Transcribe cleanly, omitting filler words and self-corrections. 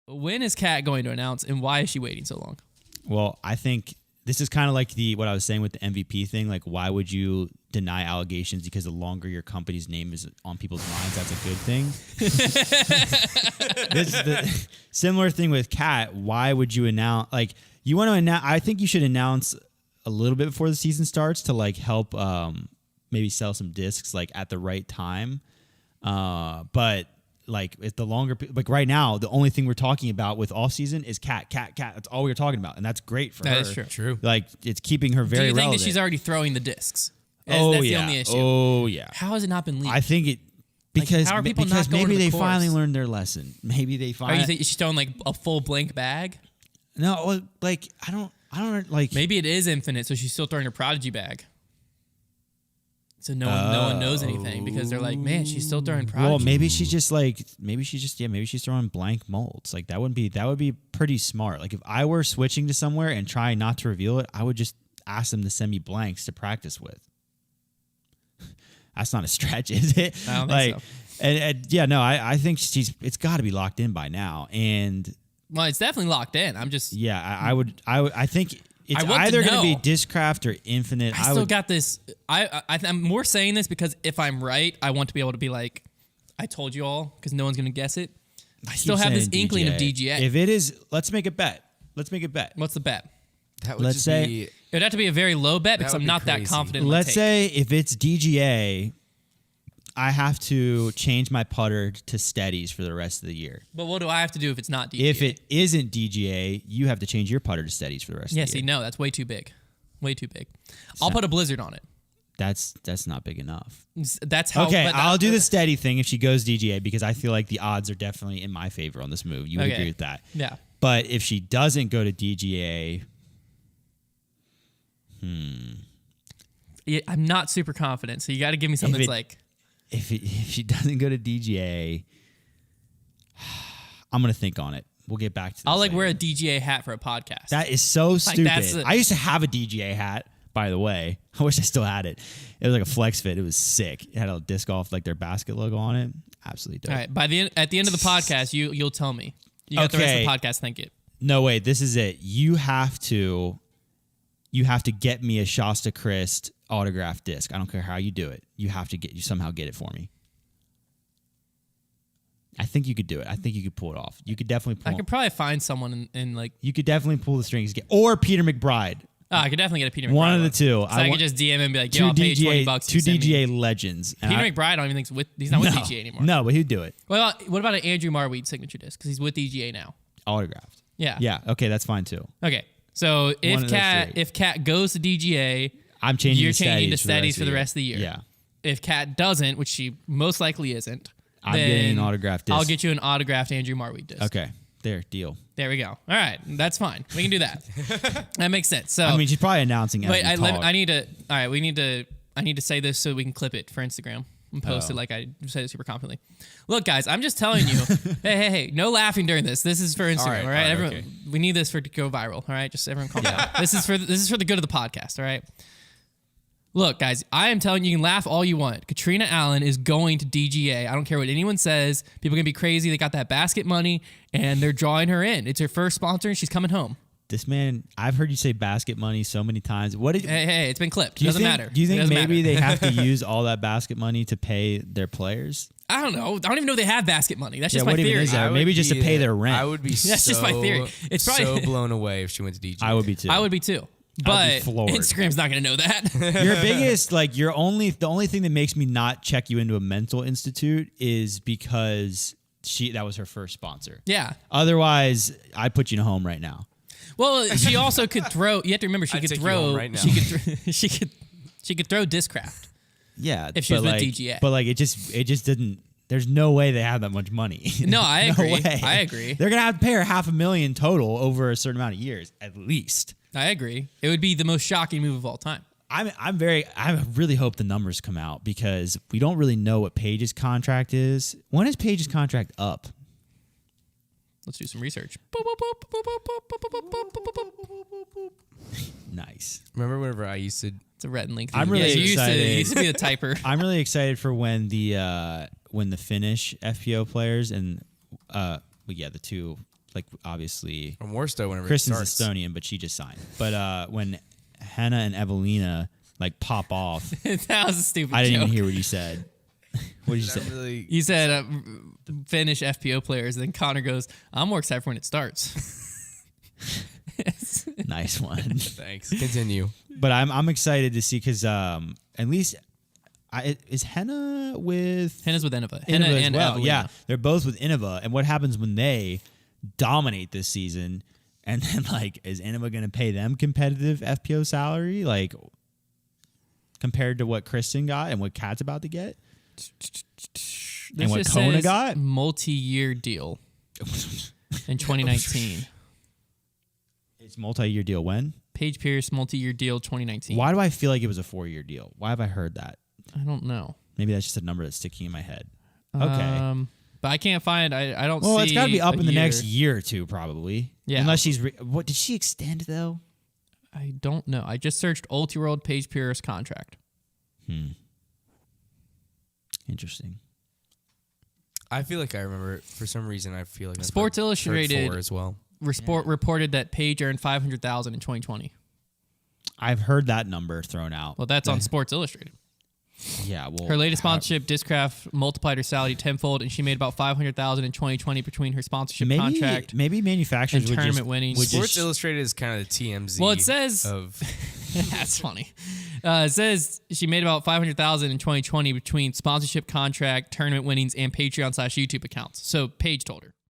when is Kat going to announce, and why is she waiting so long? Well, I think this is kind of like what I was saying with the MVP thing. Like, why would you deny allegations? Because the longer your company's name is on people's minds, that's a good thing. This is the similar thing with Kat. Why would you announce? Like, you want to announce? I think you should announce a little bit before the season starts to like help maybe sell some discs like at the right time. But like if the longer, like right now, the only thing we're talking about with off season is Kat. That's all we're talking about, and that's great for her. That is true. Like it's keeping her very. Do you think relevant. that she's already throwing the discs? That's the only issue. Oh yeah. How has it not been leaked? I think it because how are people because not going maybe to the they course? finally learned their lesson. Maybe they Or you finally. think she's throwing like a full blank bag? No, like I don't like. Maybe it is infinite, so she's still throwing her prodigy bag. So no one knows anything because they're like, man, she's still throwing prodigy. Well, maybe she's throwing blank molds. Like that would be pretty smart. Like if I were switching to somewhere and trying not to reveal it, I would just ask them to send me blanks to practice with. That's not a stretch, is it? I don't think so. I think it's got to be locked in by now. And Well, it's definitely locked in. I'm just I think it's either going to be Discraft or Infinite. I still got this. I'm more saying this because if I'm right, I want to be able to be like, I told you all because no one's going to guess it. I still have this inkling of DGA. If it is, let's make a bet. What's the bet? That would Let's say it would have to be a very low bet because I'm not that confident. In my let's take. say if it's DGA, I have to change my putter to steadies for the rest of the year. But what do I have to do if it's not DGA? If it isn't DGA, you have to change your putter to steadies for the rest of the year. See, no, that's way too big. Way too big. I'll put a blizzard on it. That's not big enough. That's how. Okay, I'll do the steady thing if she goes DGA because I feel like the odds are definitely in my favor on this move. You would agree with that? Yeah. But if she doesn't go to DGA, Yeah, I'm not super confident, so you got to give me something that's like. If she doesn't go to DGA, I'm gonna think on it. We'll get back to this. I'll like later. wear a DGA hat for a podcast. That is so stupid. I used to have a DGA hat, by the way. I wish I still had it. It was like a flex fit. It was sick. It had a disc golf, like their basket logo on it. Absolutely dope. All right. At the end of the podcast, you'll tell me. You got the rest of the podcast. Think it. No, wait. This is it. You have to get me a Shasta Crist autographed disc. I don't care how you do it. You somehow get it for me. I think you could do it. I think you could pull it off. You could definitely pull. I could probably find someone in like. You could definitely pull the strings. Or Peter McBride. Oh, I could definitely get a Peter McBride. One of the two. So I could just DM him and be like, yo, I'll pay you $20. Two DGA legends. Peter McBride, I don't even think he's not with DGA anymore. No, but he'd do it. What about an Andrew Marweed signature disc? Because he's with DGA now. Autographed. Yeah. Yeah. Okay, that's fine too. Okay. So if Kat goes to DGA, I'm changing. You're changing to steadies for the rest of the year. Yeah. If Kat doesn't, which she most likely isn't, I'm getting an autographed disc. I'll get you an autographed Andrew Marweed disc. Okay. Deal. There we go. All right, that's fine. We can do that. That makes sense. So I mean, she's probably announcing it. Wait, I need to. All right, I need to say this so we can clip it for Instagram and post it like I said it super confidently. Look, guys, I'm just telling you. hey, no laughing during this. This is for Instagram. All right, everyone. Okay. We need this to go viral. All right, just everyone calm down. This is for the good of the podcast. All right. Look, guys, I am telling you, you can laugh all you want. Catrina Allen is going to DGA. I don't care what anyone says. People are going to be crazy. They got that basket money, and they're drawing her in. It's her first sponsor, and she's coming home. This man, I've heard you say basket money so many times. Hey, it's been clipped. It doesn't matter. Do you think maybe they have to use all that basket money to pay their players? I don't know. I don't even know they have basket money. That's just my what theory. Even is that? Maybe just to pay their rent. I would be That's just my theory. It's probably so blown away if she went to DGA. I would be too. I would be too. But Instagram's not going to know that. Your biggest, the only thing that makes me not check you into a mental institute is because that was her first sponsor. Yeah. Otherwise, I'd put you in a home right now. Well, she also could throw. You have to remember, she could throw. Right now. She could throw Discraft. Yeah, if she was with DGA. But it just didn't. There's no way they have that much money. No, I agree. Way. I agree. They're gonna have to pay her $500,000 total over a certain amount of years, at least. I agree. It would be the most shocking move of all time. I really hope the numbers come out because we don't really know what Paige's contract is. When is Paige's contract up? Let's do some research. Nice. Remember whenever I used to? It's a red and link. I'm really excited. You used to be the typer. I'm really excited for when the Finnish FPO players and the two like obviously Or more so whenever Kristen's it starts. Estonian, but she just signed. But when Hannah and Evelina like pop off, That was a stupid I didn't joke. even hear what you said. What did you say? Really, You said Finnish FPO players, and then Connor goes, "I'm more excited for when it starts." Nice one. thanks. Continue. But I'm excited to see because at least is Henna with Henna's with Innova. Innova as and well. Evelina. Yeah, they're both with Innova. And what happens when they dominate this season? And then like, is Innova going to pay them competitive FPO salary, like compared to what Kristen got and what Kat's about to get? And what just Kona says got? multi-year deal in 2019. It's multi-year deal. When? Paige Pierce multi-year deal 2019. Why do I feel like it was a 4-year deal? Why have I heard that? I don't know. Maybe that's just a number that's sticking in my head. Okay. But I can't find. I don't. Well, see it's got to be up a in the year. next year or two, probably. Yeah. Unless she's what did she extend though? I don't know. I just searched Ultiworld Paige Pierce contract. Interesting. I feel like I remember. For some reason, I feel like I've Sports heard Illustrated 4 as well. Reported that Paige earned $500,000 in 2020. I've heard that number thrown out. Well, that's on Sports Illustrated. Yeah, well, Her latest sponsorship, Discraft, multiplied her salary tenfold, and she made about $500,000 in 2020 between her sponsorship contract. Maybe manufacturers and would tournament just, winnings. would Sports just, Illustrated is kind of the TMZ. Well, it says of that's funny. It says she made about $500,000 in 2020 between sponsorship contract, tournament winnings, and Patreon/YouTube accounts. So Paige told her.